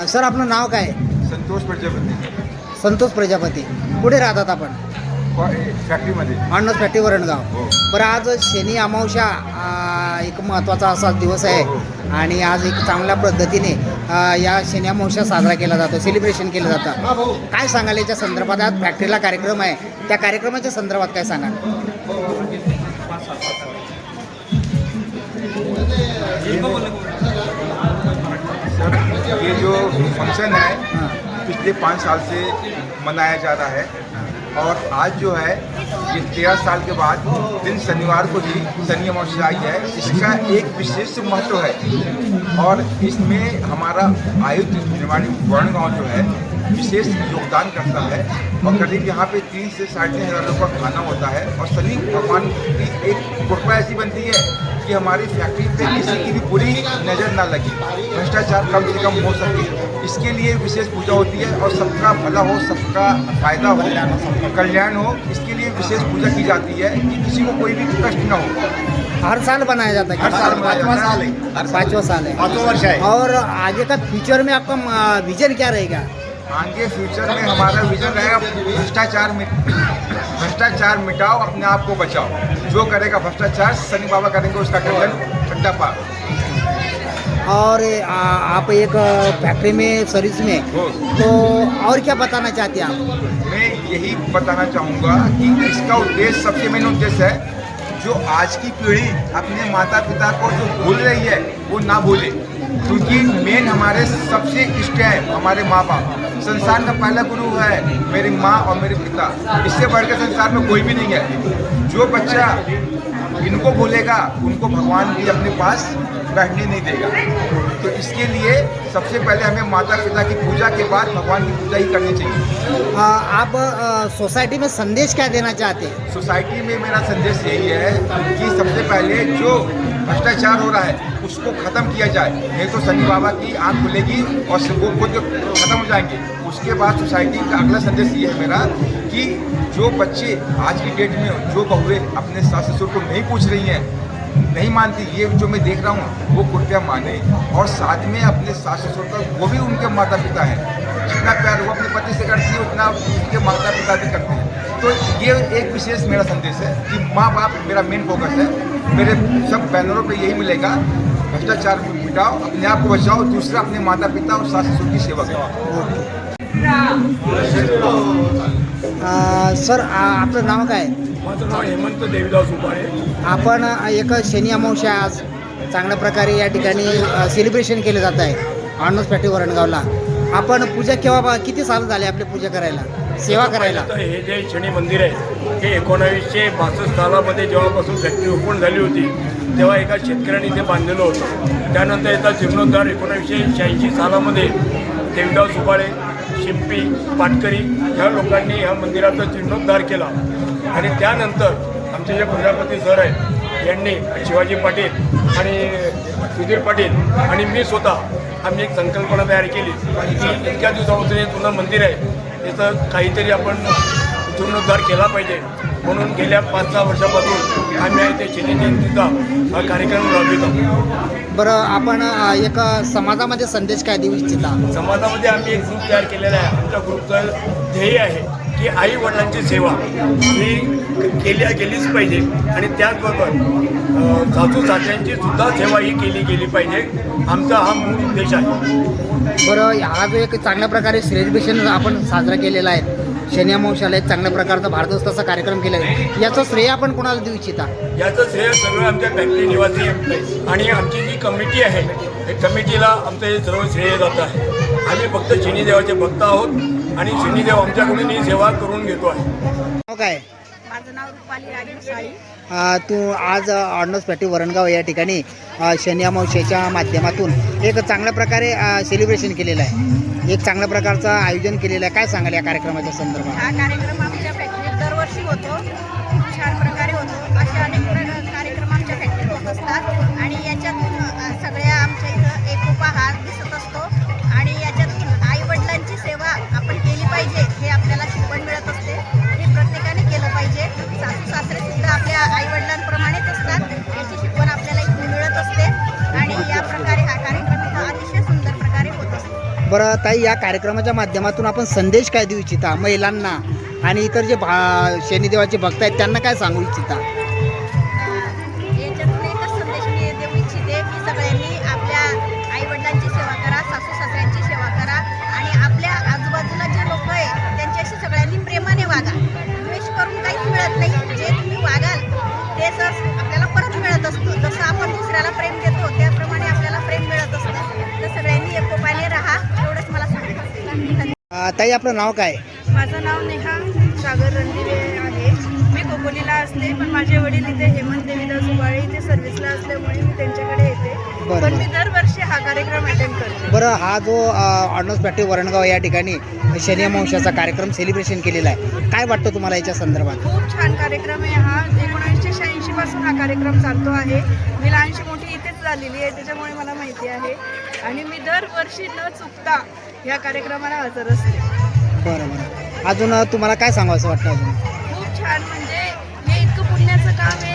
Sir आपलं नाव काय? संतोष प्रजापती. संतोष प्रजापती. कुठे राहतात आपण? फॅक्टरीमध्ये. अण्णास फॅक्टरी वरणगाव. बरं, आज शनी अमावस्या एक महत्त्वाचा असा दिवस आहे आणि आज एक चांगल्या पद्धतीने या शनी अमावस्या साजरा केला जातो, सेलिब्रेशन केलं जातं. काय सांगाल याच्या संदर्भात? आज फॅक्टरीला कार्यक्रम आहे, त्या कार्यक्रमाच्या संदर्भात काय सांगाल? सर, ये जो फंक्शन है पिछले 5 साल से मनाया जा रहा है और आज जो है ये 13 साल के बाद दिन शनिवार को ही शनि अमावस्या आई है. इसका एक विशेष महत्व है और इसमें हमारा आयुध निर्माणी वरणगांव जो है विशेष योगदान करता है और करीब यहाँ पे 3 से 3,500 लोगों का खाना होता है और शनि भगवान की एक कृपा ऐसी बनती है कि हमारी फैक्ट्री पे किसी की भी बुरी नज़र ना लगे, भ्रष्टाचार कम से कम हो सके, इसके लिए विशेष पूजा होती है और सबका भला हो, सबका फायदा हो, कल्याण हो, इसके लिए विशेष पूजा की जाती है कि किसी को कोई भी कष्ट ना हो. हर साल बनाया जाता है? हर साल बनाया जाता है. 5वां साल है. 5वां वर्ष है. और आगे का फ्यूचर में आपका विजन क्या रहेगा? आगे फ्यूचर में हमारा विजन रहेगा भ्रष्टाचार मिटाओ, अपने आप को बचाओ. जो करेगा भ्रष्टाचार शनि बाबा करेंगे उसका गर्दन ठंडा पार. और आप एक फैक्ट्री में सर्विस में हो तो और क्या बताना चाहते हैं आप? मैं यही बताना चाहूँगा कि इसका उद्देश्य, सबसे मेन उद्देश्य है जो आज की पीढ़ी अपने माता पिता को जो भूल रही है वो ना भूले, क्योंकि मेन हमारे सबसे इष्ट हैं हमारे माँ बाप. संसार का पहला गुरु है मेरी माँ और मेरे पिता. इससे बढ़कर संसार में कोई भी नहीं है. जो बच्चा इनको भूलेगा उनको भगवान भी अपने पास बैठने नहीं देगा. तो इसके लिए सबसे पहले हमें माता पिता की पूजा के बाद भगवान की पूजा ही करनी चाहिए. आप सोसाइटी में संदेश क्या देना चाहते हैं? सोसाइटी में मेरा संदेश यही है कि सबसे पहले जो भ्रष्टाचार हो रहा है उसको ख़त्म किया जाए, नहीं तो शनि बाबा की आँख खुलेगी और वो खुद ख़त्म हो जाएंगे. उसके बाद सोसाइटी का अगला संदेश ये है मेरा कि जो बच्चे आज की डेट में जो बहुएं अपने सास ससुर को नहीं पूछ रही हैं, नहीं मानती, ये जो मैं देख रहा हूँ वो कृपया माने और साथ में अपने सास ससुर का, वो भी उनके माता पिता हैं. जितना प्यार वो अपने पति से करती है उतना उनके माता पिता भी करते हैं. तो ये एक विशेष मेरा संदेश है कि माँ बाप मेरा मेन फोकस है. मेरे सब बैनरों पे यही मिलेगा, भ्रष्टाचार मिटाओ, अपने आप को बचाओ, दूसरा अपने माता पिता और सास ससुर की सेवा करो. सर आपलं नाव काय? माझं नाव हेमंत देवीदास उपाळे. आपण एक शनी अमावस्या आज चांगल्या प्रकारे या ठिकाणी सेलिब्रेशन केलं जात आहे अण्णास फॅक्टरी वरणगावला. आपण पूजा केव्हा, किती साल झाले आपली पूजा करायला, सेवा करायला? हे जे शनी मंदिर आहे हे 1962 सालामध्ये जेव्हापासून फॅक्टरी ओपन झाली होती तेव्हा एका शेतकऱ्यांनी इथे बांधलेलं होतं. त्यानंतर याचा जीर्णोद्धार 1986 सालामध्ये देवीदास उपाळे, शिंपी, पाटकरी ह्या लोकांनी ह्या मंदिराचा जीर्णोद्धार केला आणि त्यानंतर आमचे जे प्रजापती सर आहेत यांनी, शिवाजी पाटील आणि सुधीर पाटील आणि मी स्वतः आम्ही एक संकल्पना तयार केली की इतक्या दिवसापासून हे जुनं मंदिर आहे याचं काहीतरी आपण जीर्णोद्धार केला पाहिजे. म्हणून गेल्या 5-6 वर्षापासून आम्ही आहे ते शनी जयंतीचा हा कार्यक्रम राबवित आहोत. बरं, आपण एक समाजामध्ये संदेश काय देऊ इच्छिता? समाजामध्ये आम्ही एक ग्रुप तयार केलेला आहे. आमच्या ग्रुपचं ध्येय आहे की आई वडिलांची सेवा ही गेलीच पाहिजे आणि त्याचबरोबर सासू सासऱ्यांची सुद्धा सेवा ही केली गेली पाहिजे. आमचा हा मूळ उद्देश आहे. बरं, हा जो एक चांगल्या प्रकारे सेलिब्रेशन आपण साजरा केलेला आहे, शनी अमावस्याला एक चांगल्या प्रकारचा भारतच तसा कार्यक्रम केला आहे, याचं श्रेय आपण कोणाला देऊ इच्छिता? याचं श्रेय सगळं आमच्या फॅक्टरी निवासी आणि आमची जी कमिटी आहे त्या कमिटीला आमचं हे सर्व श्रेय जातं आहे. आम्ही फक्त शनिदेवाचे भक्त आहोत आणि शनिदेव आमच्याकडून ही सेवा करून घेतो आहे. नाव काय? माझं नाव रुपाली राजू साळी. तू आज ऑर्डनन्स पॅटी वरणगाव या ठिकाणी शनी अमावस्येच्या माध्यमातून एक चांगल्या प्रकारे सेलिब्रेशन केलेलं आहे, एक चांगल्या प्रकारचं आयोजन केलेलं आहे. काय सांगाल या कार्यक्रमाच्या संदर्भात? हा कार्यक्रम आमच्या फॅक्टरीत दरवर्षी होतो, खूप छान प्रकारे होतो. असे अनेक कार्यक्रम आमच्या फॅक्टरीत होत असतात आणि याच्यातून सगळ्या आमच्या इथं एकोपा हा दिसत असतो आणि याच्यातून आईवडिलांची सेवा आपण केली पाहिजे हे आपल्याला शिकवण मिळत असते. हे प्रत्येकाने केलं पाहिजे. सासू सासरे सुद्धा आपल्या आईवडिलांप्रमाणेच असतात, याची शिकवण आपल्याला इथून मिळत असते आणि या प्रकारे हा कार्यक्रम इथं अतिशय सुंदर प्रकारे होत असतो. बरं ताई, या कार्यक्रमाच्या माध्यमातून आपण संदेश काय देऊ इच्छिता महिलांना आणि इतर जे शनिदेवाचे भक्त आहेत त्यांना काय सांगू इच्छिता? याच्यातून एकच संदेश मी देऊ इच्छिते की सगळ्यांनी आपल्या आईवडिलांची सेवा करा, सासू सासऱ्यांची सेवा करा आणि आपल्या आजूबाजूला जे लोक आहे त्यांच्याशी सगळ्यांनी प्रेमाने वागा. द्वेष करून काहीच मिळत नाही. जे तुम्ही वागाल ते सर आपल्याला परत मिळत असतं. जसं आपण दुसऱ्याला प्रेम देतो त्याप्रमाणे आपल्याला प्रेम मिळत असतं. तर सगळ्यांनी एकोपाने राहा, एवढंच मला सांगायचं. ताई, आपलं नाव काय? माझं नाव नेहा सागर रणदिवे आहे. मी कोकोलीला असते, पण माझे वडील इथे हेमंत देवीदास उबाळे इथे सर्व्हिसला असल्यामुळे मी त्यांच्याकडे येते. बरं. पण मी दरवर्षी हा कार्यक्रम अटेंड करते. बरं, हा जो ऑर्डनन्स पॅटी वरणगाव या ठिकाणी शनी अमावस्याचा कार्यक्रम सेलिब्रेशन केलेला आहे, काय वाटतं तुम्हाला याच्या संदर्भात? खूप छान कार्यक्रम आहे हा. 1986 पासून हा कार्यक्रम चालतो आहे. मी लहानशी मोठी इथेच झालेली आहे, त्याच्यामुळे मला माहिती आहे आणि मी दरवर्षी न चुकता या कार्यक्रमाला हजर असते. बरं बरं, अजून तुम्हाला काय सांगावं असं वाटतं? अजून खूप छान, म्हणजे हे इतकं पुण्याचं काम आहे.